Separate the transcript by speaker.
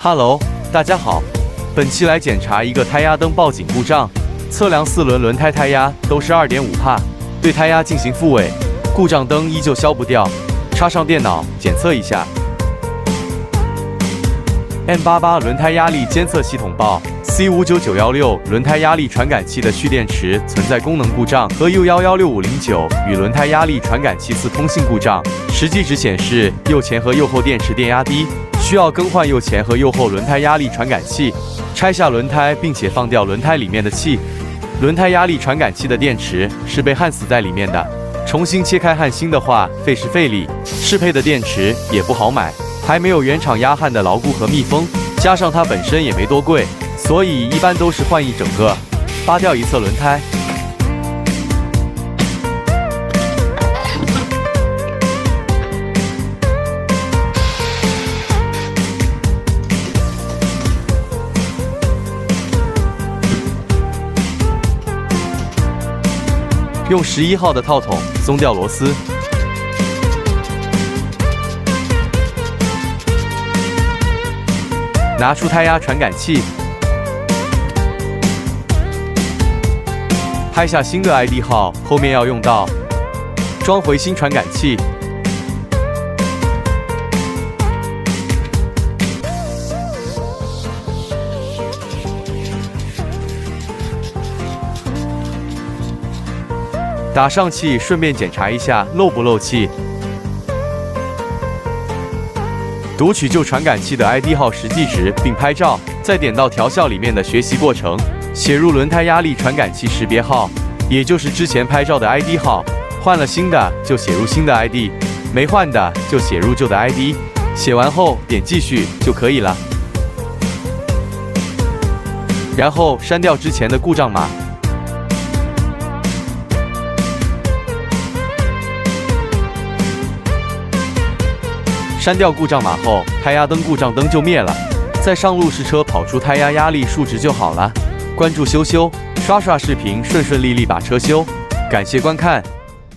Speaker 1: Hello， 大家好，本期来检查一个胎压灯报警故障，测量4轮轮胎胎压都是2.5帕，对胎压进行复位，故障灯依旧消不掉，插上电脑检测一下。M88 轮胎压力监测系统报 C59916 轮胎压力传感器的蓄电池存在功能故障和 U116509与轮胎压力传感器自通信故障，实际值显示右前和右后电池电压低。 需要更换右前和右后轮胎压力传感器，拆下轮胎，并且放掉轮胎里面的气。轮胎压力传感器的电池是被焊死在里面的，重新切开焊芯的话费时费力，适配的电池也不好买，还没有原厂压焊的牢固和密封，加上它本身也没多贵，所以一般都是换一整个，扒掉一侧轮胎。 用11号的套筒松掉螺丝，拿出胎压传感器，拍下新的 ID 号，后面要用到，装回新传感器。 打上气，顺便检查一下漏不漏气。读取旧传感器的 ID 号实际值，并拍照，再点到调校里面的学习过程，写入轮胎压力传感器识别号，也就是之前拍照的 ID 号。换了新的就写入新的 ID， 没换的就写入旧的 ID。写完后点继续就可以了。然后删掉之前的故障码。 删掉故障码后，胎压灯故障灯就灭了。再上路试车跑出胎压压力数值就好了。关注修修，刷刷视频，顺顺利利把车修。感谢观看。